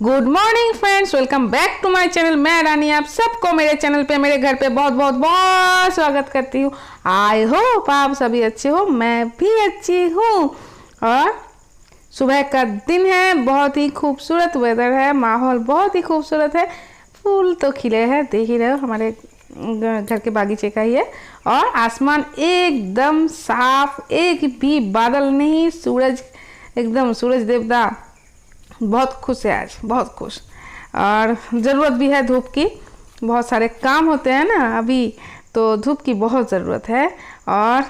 Good morning friends, welcome back to my channel. मैं रानी आप सबको मेरे चैनल पे, मेरे घर पे बहुत बहुत बहुत स्वागत करती हूँ। आई होप आप सभी अच्छे हो, मैं भी अच्छी हूँ। और सुबह का दिन है, बहुत ही खूबसूरत वेदर है, माहौल बहुत ही खूबसूरत है। फूल तो खिले हैं, देख ही रहे हो, हमारे घर के बागीचे का ही है। और आसमान एकदम साफ, एक भी बादल नहीं, सूरज एकदम, सूरज देवता बहुत खुश है आज, बहुत खुश। और ज़रूरत भी है धूप की, बहुत सारे काम होते हैं ना अभी, तो धूप की बहुत ज़रूरत है। और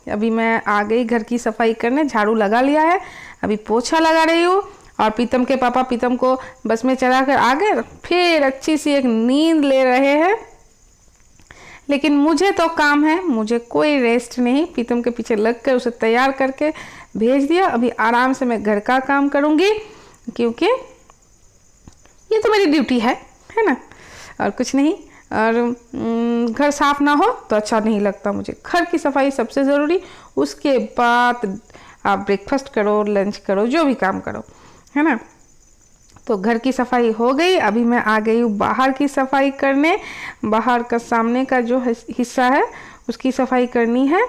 अभी मैं आ गई घर की सफाई करने, झाड़ू लगा लिया है, अभी पोछा लगा रही हूँ। और प्रीतम के पापा प्रीतम को बस में चढ़ा कर आ गए, फिर अच्छी सी एक नींद ले रहे हैं। लेकिन मुझे तो काम है, मुझे कोई रेस्ट नहीं। प्रीतम के पीछे लग कर उसे तैयार करके भेज दिया। अभी आराम से मैं घर का काम करूँगी, क्योंकि ये तो मेरी ड्यूटी है ना, और कुछ नहीं। और घर साफ ना हो तो अच्छा नहीं लगता मुझे। घर की सफाई सबसे ज़रूरी, उसके बाद आप ब्रेकफास्ट करो, लंच करो, जो भी काम करो, है ना। तो घर की सफाई हो गई, अभी मैं आ गई हूँ बाहर की सफाई करने। बाहर का सामने का जो हिस्सा है उसकी सफाई करनी है।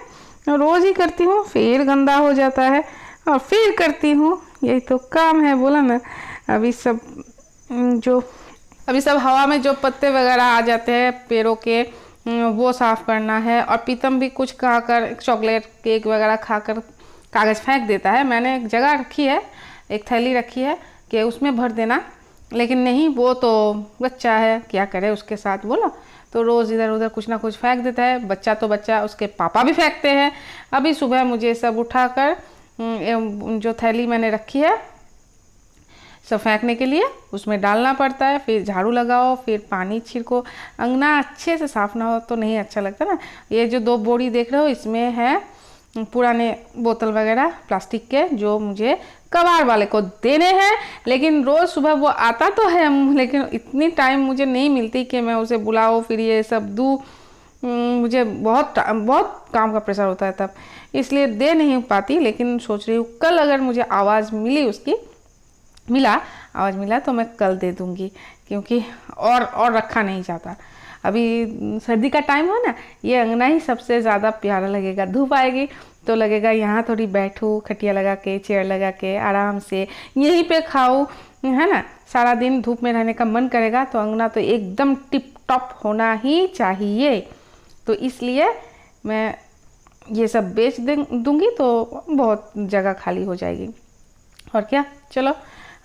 रोज़ ही करती हूँ, फिर गंदा हो जाता है और फिर करती हूँ, यही तो काम है, बोला ना। अभी सब हवा में जो पत्ते वगैरह आ जाते हैं पेड़ों के, वो साफ़ करना है। और प्रीतम भी कुछ खाकर, चॉकलेट केक वगैरह खाकर कागज़ फेंक देता है। मैंने एक जगह रखी है, एक थैली रखी है कि उसमें भर देना, लेकिन नहीं, वो तो बच्चा है, क्या करे उसके साथ, बोलो। तो रोज़ इधर उधर कुछ ना कुछ फेंक देता है। बच्चा तो बच्चा, उसके पापा भी फेंकते हैं। अभी सुबह मुझे सब उठाकर जो थैली मैंने रखी है सब फेंकने के लिए उसमें डालना पड़ता है। फिर झाड़ू लगाओ, फिर पानी छिड़को। अंगना अच्छे से साफ ना हो तो नहीं अच्छा लगता ना। ये जो 2 बोरी देख रहे हो, इसमें है पुराने बोतल वगैरह प्लास्टिक के, जो मुझे कबाड़ वाले को देने हैं। लेकिन रोज़ सुबह वो आता तो है, लेकिन इतनी टाइम मुझे नहीं मिलती कि मैं उसे बुलाऊँ, फिर ये सब दूँ। मुझे बहुत काम का प्रेशर होता है तब, इसलिए दे नहीं पाती। लेकिन सोच रही हूँ कल अगर मुझे आवाज़ मिला तो मैं कल दे दूँगी, क्योंकि और रखा नहीं जाता। अभी सर्दी का टाइम हो ना, ये अंगना ही सबसे ज़्यादा प्यारा लगेगा। धूप आएगी तो लगेगा यहाँ थोड़ी बैठूँ, खटिया लगा के, चेयर लगा के, आराम से यहीं पे खाऊँ, है ना। सारा दिन धूप में रहने का मन करेगा, तो अंगना तो एकदम टिप टॉप होना ही चाहिए। तो इसलिए मैं ये सब बेच दूँगी तो बहुत जगह खाली हो जाएगी। और क्या, चलो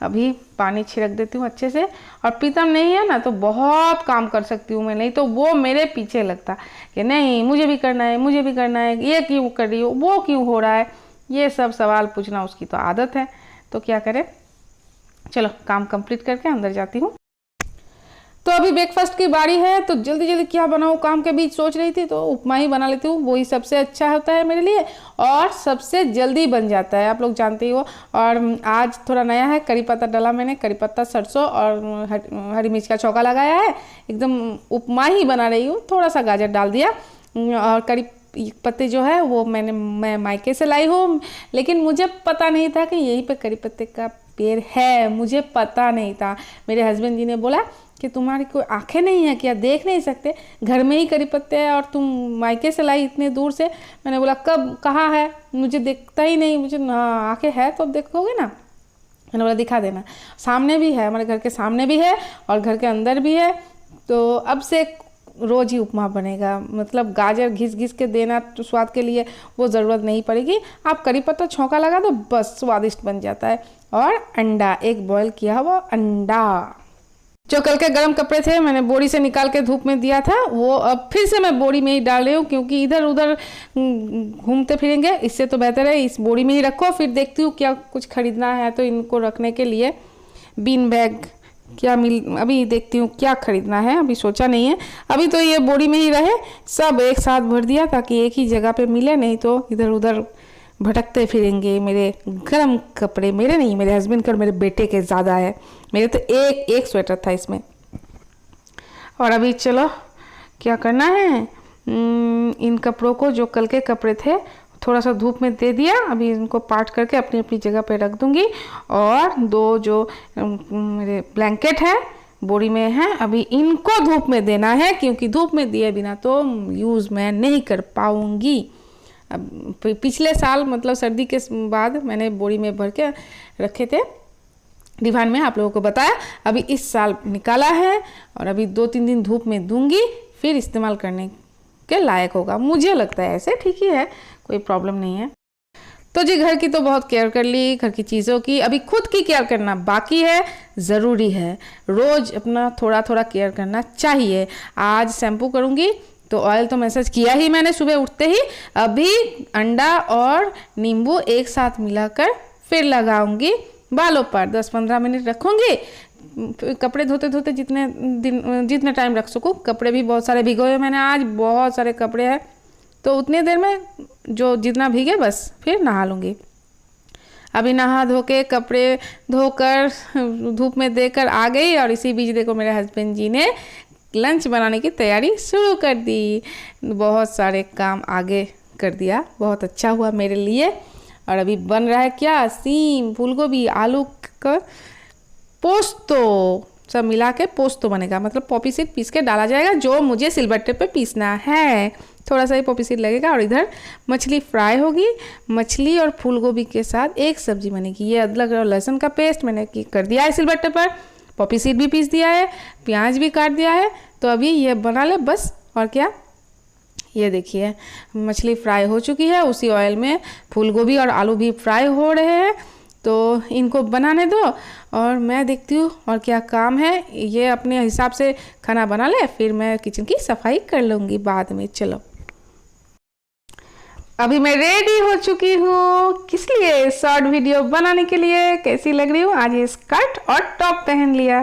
अभी पानी छिड़क देती हूँ अच्छे से। और प्रीतम नहीं है ना तो बहुत काम कर सकती हूँ मैं, नहीं तो वो मेरे पीछे लगता कि नहीं मुझे भी करना है, मुझे भी करना है, ये क्यों कर रही हो, वो क्यों हो रहा है, ये सब सवाल पूछना उसकी तो आदत है। तो क्या करे, चलो काम कंप्लीट करके अंदर जाती हूँ। तो अभी ब्रेकफास्ट की बारी है, तो जल्दी जल्दी क्या बनाऊँ, काम के बीच सोच रही थी, तो उपमा ही बना लेती हूँ। वही सबसे अच्छा होता है मेरे लिए और सबसे जल्दी बन जाता है, आप लोग जानते ही हो। और आज थोड़ा नया है, करी पत्ता डाला मैंने, करी पत्ता, सरसों और हरी मिर्च का छौंका लगाया है। एकदम उपमा ही बना रही हूँ, थोड़ा सा गाजर डाल दिया। और करी पत्ते जो है वो मैं मायके से लाई हूँ, लेकिन मुझे पता नहीं था कि यहीं पे करी पत्ते का पेड़ है, मुझे पता नहीं था। मेरे हस्बैंड जी ने बोला कि तुम्हारी कोई आंखें नहीं है क्या, देख नहीं सकते, घर में ही करी पत्ते हैं और तुम मायके से लाई इतने दूर से। मैंने बोला कब, कहाँ है, मुझे दिखता ही नहीं। मुझे आंखें है तो देखोगे ना। मैंने बोला दिखा देना। सामने भी है, हमारे घर के सामने भी है और घर के अंदर भी है। तो अब से रोज़ ही उपमा बनेगा, मतलब गाजर घिस घिस के देना तो स्वाद के लिए वो ज़रूरत नहीं पड़ेगी। आप करी पत्ता छौंका लगा दो, बस स्वादिष्ट बन जाता है। और अंडा, एक बॉयल किया हुआ अंडा, जो कल के गर्म कपड़े थे मैंने बोरी से निकाल के धूप में दिया था, वो अब फिर से मैं बोरी में ही डाल रही हूँ, क्योंकि इधर उधर घूमते फिरेंगे, इससे तो बेहतर है इस बोरी में ही रखो। फिर देखती हूँ क्या कुछ खरीदना है तो इनको रखने के लिए बीन बैग अभी देखती हूँ क्या खरीदना है, अभी सोचा नहीं है। अभी तो ये बोरी में ही रहे, सब एक साथ भर दिया ताकि एक ही जगह पे मिले, नहीं तो इधर उधर भटकते फिरेंगे। मेरे गर्म कपड़े, मेरे नहीं, मेरे हस्बैंड के और मेरे बेटे के ज़्यादा है, मेरे तो एक स्वेटर था इसमें। और अभी चलो क्या करना है, इन कपड़ों को, जो कल के कपड़े थे थोड़ा सा धूप में दे दिया। अभी इनको पार्ट करके अपनी अपनी जगह पे रख दूँगी। और 2 जो मेरे ब्लैंकेट है बोरी में है, अभी इनको धूप में देना है, क्योंकि धूप में दिए बिना तो यूज़ मैं नहीं कर पाऊँगी। अब पिछले साल मतलब सर्दी के बाद मैंने बोरी में भर के रखे थे दीवान में, आप लोगों को बताया। अभी इस साल निकाला है और अभी 2-3 दिन धूप में दूंगी, फिर इस्तेमाल करने के लायक होगा। मुझे लगता है ऐसे ठीक ही है, कोई प्रॉब्लम नहीं है। तो जी घर की तो बहुत केयर कर ली, घर की चीज़ों की, अभी खुद की केयर करना बाकी है, ज़रूरी है। रोज़ अपना थोड़ा थोड़ा केयर करना चाहिए। आज शैम्पू करूँगी तो ऑयल तो मैसेज किया ही मैंने सुबह उठते ही। अभी अंडा और नींबू एक साथ मिलाकर फिर लगाऊंगी बालों पर, 10-15 मिनट रखूँगी। कपड़े धोते धोते जितने टाइम रख सकूँ। कपड़े भी बहुत सारे भिगोए मैंने, आज बहुत सारे कपड़े हैं, तो उतनी देर में जो जितना भीगे बस फिर नहा लूँगी। अभी नहा धो के कपड़े धोकर धूप में देकर आ गई और इसी बीच देखो मेरे हस्बैंड जी ने लंच बनाने की तैयारी शुरू कर दी। बहुत सारे काम आगे कर दिया, बहुत अच्छा हुआ मेरे लिए। और अभी बन रहा है क्या, सीम, फूलगोभी, आलू का पोस्तो, सब मिला के पोस्तो बनेगा। मतलब पॉपी सीड पीस के डाला जाएगा, जो मुझे सिलबट्टे पे पीसना है। थोड़ा सा ही पॉपी सीड लगेगा। और इधर मछली फ्राई होगी, मछली और फूलगोभी के साथ एक सब्जी बनेगी। ये अदरक और लहसुन का पेस्ट मैंने कर दिया है सिलबट्टे पर, पॉपी सीड भी पीस दिया है, प्याज भी काट दिया है। तो अभी ये बना ले बस, और क्या। ये देखिए मछली फ्राई हो चुकी है, उसी ऑयल में फूलगोभी और आलू भी फ्राई हो रहे हैं। तो इनको बनाने दो और मैं देखती हूँ और क्या काम है। ये अपने हिसाब से खाना बना ले, फिर मैं किचन की सफाई कर लूँगी बाद में। चलो अभी मैं रेडी हो चुकी हूँ, किस लिए, शॉर्ट वीडियो बनाने के लिए। कैसी लग रही हूँ, आज ये स्कर्ट और टॉप पहन लिया।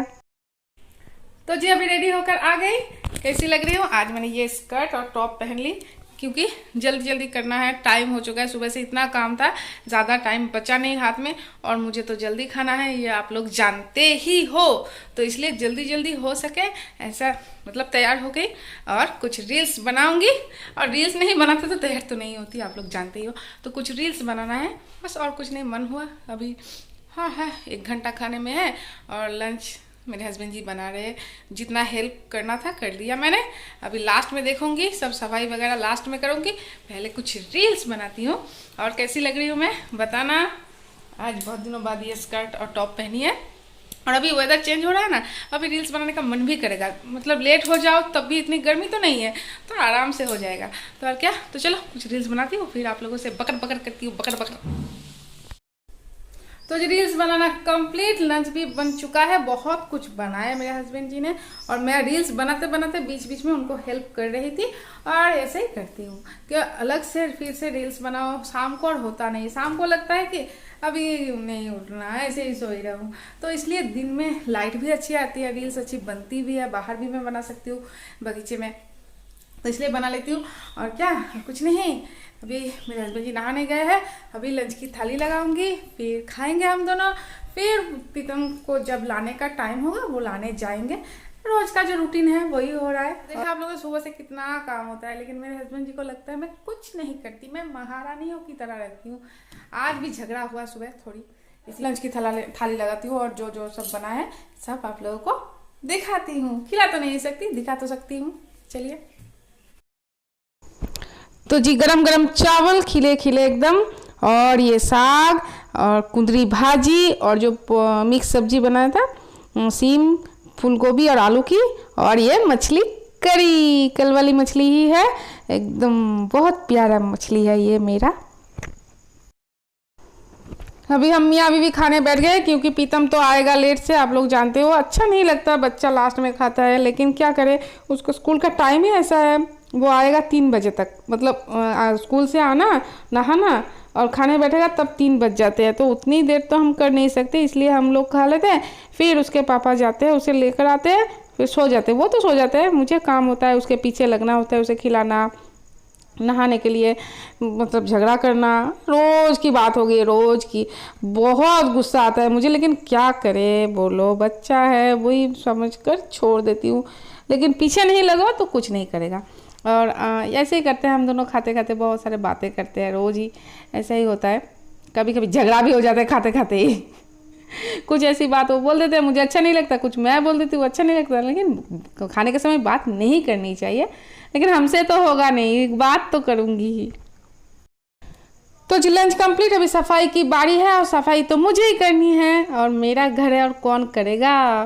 तो जी अभी रेडी होकर आ गई। कैसी लग रही हूँ, आज मैंने ये स्कर्ट और टॉप पहन ली, क्योंकि जल्दी जल्दी करना है, टाइम हो चुका है। सुबह से इतना काम था, ज़्यादा टाइम बचा नहीं हाथ में, और मुझे तो जल्दी खाना है, ये आप लोग जानते ही हो। तो इसलिए जल्दी जल्दी हो सके ऐसा मतलब तैयार हो गई और कुछ रील्स बनाऊंगी। और रील्स नहीं बनाते तो तैयार तो नहीं होती, आप लोग जानते ही हो। तो कुछ रील्स बनाना है बस, और कुछ नहीं। मन हुआ अभी, हाँ है 1 घंटा खाने में है, और लंच मेरे हस्बैंड जी बना रहे। जितना हेल्प करना था कर लिया मैंने। अभी लास्ट में देखूंगी, सब सफाई वगैरह लास्ट में करूंगी, पहले कुछ रील्स बनाती हूँ। और कैसी लग रही हूँ मैं बताना। आज बहुत दिनों बाद ये स्कर्ट और टॉप पहनी है, और अभी वेदर चेंज हो रहा है ना, अभी रील्स बनाने का मन भी करेगा। मतलब लेट हो जाओ तब भी इतनी गर्मी तो नहीं है, तो आराम से हो जाएगा। तो और क्या, तो चलो कुछ रील्स बनाती हूँ, फिर आप लोगों से बकर बकर करती हूँ, बकर बकर। तो जी रील्स बनाना कंप्लीट, लंच भी बन चुका है। बहुत कुछ बनाया मेरे हस्बैंड जी ने, और मैं रील्स बनाते बनाते बीच बीच में उनको हेल्प कर रही थी। और ऐसे ही करती हूँ कि अलग से फिर से रील्स बनाओ, शाम को और होता नहीं। शाम को लगता है कि अभी नहीं उठना है, ऐसे ही सो ही रहूँ। तो इसलिए दिन में लाइट भी अच्छी आती है, रील्स अच्छी बनती भी है, बाहर भी मैं बना सकती हूँ बगीचे में, तो इसलिए बना लेती हूँ। और क्या, कुछ नहीं, अभी मेरे हस्बैंड जी नहाने गए हैं, अभी लंच की थाली लगाऊंगी, फिर खाएंगे हम दोनों। फिर प्रीतम को जब लाने का टाइम होगा वो लाने जाएंगे। रोज का जो रूटीन है वही हो रहा है। देखा आप लोगों को सुबह से कितना काम होता है, लेकिन मेरे हस्बैंड जी को लगता है मैं कुछ नहीं करती, मैं महारानियों की तरह रहती हूँ। आज भी झगड़ा हुआ सुबह थोड़ी, इस लंच की थाली लगाती हूँ, और जो जो सब बना है सब आप लोगों को दिखाती हूँ। खिला तो नहीं सकती, दिखा तो सकती हूँ। चलिए, तो जी गरम गरम चावल खिले खिले एकदम, और ये साग और कुंदरी भाजी, और जो मिक्स सब्जी बनाया था सीम, फूलगोभी और आलू की, और ये मछली करी, कल वाली मछली ही है, एकदम बहुत प्यारा मछली है ये मेरा। अभी हम मियाँ अभी भी खाने बैठ गए, क्योंकि प्रीतम तो आएगा लेट से, आप लोग जानते हो। अच्छा नहीं लगता बच्चा लास्ट में खाता है, लेकिन क्या करे, उसको स्कूल का टाइम ही ऐसा है। वो आएगा 3 बजे तक, मतलब स्कूल से आना, नहाना और खाने बैठेगा तब 3 बज जाते हैं। तो उतनी देर तो हम कर नहीं सकते, इसलिए हम लोग खा लेते हैं, फिर उसके पापा जाते हैं, उसे लेकर आते हैं, फिर सो जाते हैं। वो तो सो जाते हैं, मुझे काम होता है, उसके पीछे लगना होता है, उसे खिलाना, नहाने के लिए मतलब झगड़ा करना, रोज़ की बात हो गई, रोज़ की। बहुत गुस्सा आता है मुझे, लेकिन क्या करे, बोलो बच्चा है, वही समझ कर छोड़ देती हूँ। लेकिन पीछे नहीं लगा तो कुछ नहीं करेगा। और ऐसे ही करते हैं हम दोनों, खाते खाते बहुत सारे बातें करते हैं, रोज़ ही ऐसा ही होता है। कभी कभी झगड़ा भी हो जाता है खाते खाते ही कुछ ऐसी बात वो बोल देते हैं, मुझे अच्छा नहीं लगता, कुछ मैं बोल देती हूँ अच्छा नहीं लगता, लेकिन खाने के समय बात नहीं करनी चाहिए। लेकिन हमसे तो होगा नहीं, बात तो करूँगी ही। तो जी लंच कंप्लीट, अभी सफाई की बारी है और सफाई तो मुझे ही करनी है और मेरा घर है और कौन करेगा।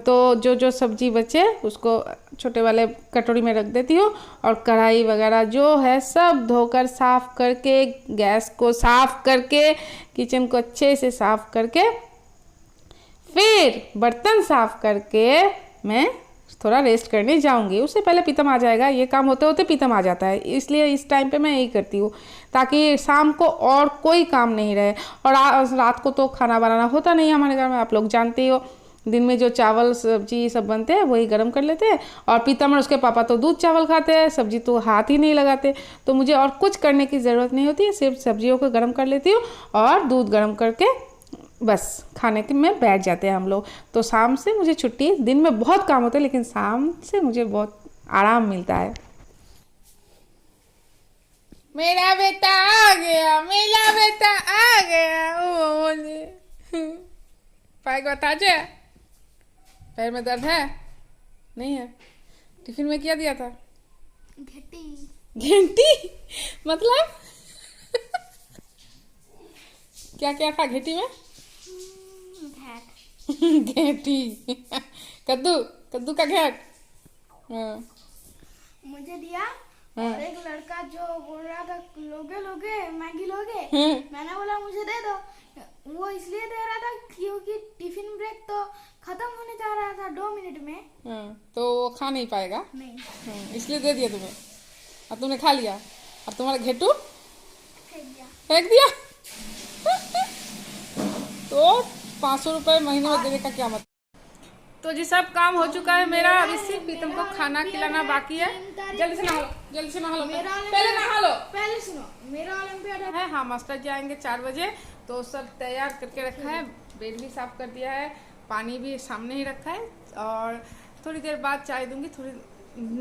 तो जो जो सब्जी बचे उसको छोटे वाले कटोरी में रख देती हूँ और कढ़ाई वगैरह जो है सब धोकर साफ़ करके, गैस को साफ़ करके, किचन को अच्छे से साफ़ करके, फिर बर्तन साफ़ करके मैं थोड़ा रेस्ट करने जाऊंगी। उससे पहले पीतम आ जाएगा, ये काम होते होते पीतम आ जाता है, इसलिए इस टाइम पे मैं यही करती हूँ ताकि शाम को और कोई काम नहीं रहे। और रात को तो खाना बनाना होता नहीं है हमारे घर में, आप लोग जानते ही हो। दिन में जो चावल सब्जी सब बनते हैं वही गर्म कर लेते हैं और पीतम और उसके पापा तो दूध चावल खाते हैं, सब्जी तो हाथ ही नहीं लगाते। तो मुझे और कुछ करने की ज़रूरत नहीं होती है, सिर्फ सब्जियों को गर्म कर लेती हूँ और दूध गर्म करके बस खाने के में बैठ जाते हैं हम लोग। तो शाम से मुझे छुट्टी, दिन में बहुत काम होते हैं लेकिन शाम से मुझे बहुत आराम मिलता है। मेरा बेटा आ गया, मेरा बेटा आ गया। ओ पैर बता जा, पैर में दर्द है? नहीं है? टिफिन में क्या दिया था? घंटी। घंटी मतलब क्या क्या था घंटी में? घेटी कद्दू, कद्दू का घेट। हाँ। मुझे दिया। और एक लड़का जो बोल रहा था लोगे लोगे मैगी लोगे, मैंने बोला मुझे दे दो। वो इसलिए दे रहा था क्योंकि टिफिन ब्रेक तो खत्म होने जा रहा था 2 मिनट में। तो वो खा नहीं पाएगा, नहीं इसलिए दे दिया तुम्हें और तुमने खा लिया और तुम्हारा घेटू फेंक दिया। तो 500 रुपये महीने में देने का क्या मतलब। तो जी सब काम हो चुका है मेरा, अभी सिर्फ पीतम को खाना खिलाना बाकी है। जल्दी से नहा लो, जल्दी से नहा लो, पहले नहा लो। पहले सुनो, मेरा ओलंपियाड है। हाँ मास्टर जी आएंगे 4 बजे, तो सब तैयार करके रखा है, बेड भी साफ कर दिया है, पानी भी सामने ही रखा है और थोड़ी देर बाद चाय दूंगी, थोड़ी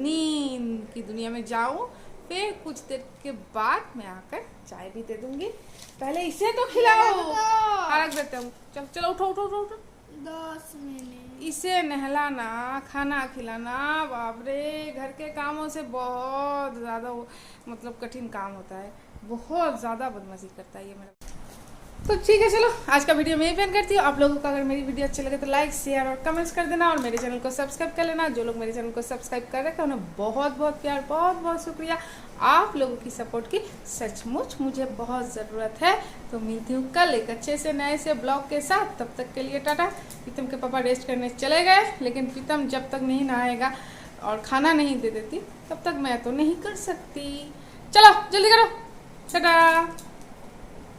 नींद की दुनिया में जाऊँ, फिर कुछ देर के बाद मैं आकर चाय भी दे दूंगी। पहले इसे तो खिलाओ, रख देते हूँ। चलो चलो उठो उठो उठो उठो। 10 मिनट इसे नहलाना, खाना खिलाना, बाप रे घर के कामों से बहुत ज़्यादा मतलब कठिन काम होता है, बहुत ज़्यादा बदमाशी करता है ये मेरा। तो ठीक है चलो आज का वीडियो मैं ही पेन करती हूँ। आप लोगों को अगर मेरी वीडियो अच्छी लगे तो लाइक शेयर और कमेंट्स कर देना और मेरे चैनल को सब्सक्राइब कर लेना। जो लोग मेरे चैनल को सब्सक्राइब कर रखे हैं उन्हें बहुत बहुत प्यार, बहुत बहुत शुक्रिया। आप लोगों की सपोर्ट की सचमुच मुझे बहुत ज़रूरत है। तो मिलती हूँ कल एक अच्छे से नए से ब्लॉग के साथ, तब तक के लिए टाटा। प्रीतम के पापा रेस्ट करने चले गए, लेकिन प्रीतम जब तक नहीं नहाएगा और खाना नहीं दे देती तब तक मैं तो नहीं कर सकती। चलो जल्दी करो, टाटा।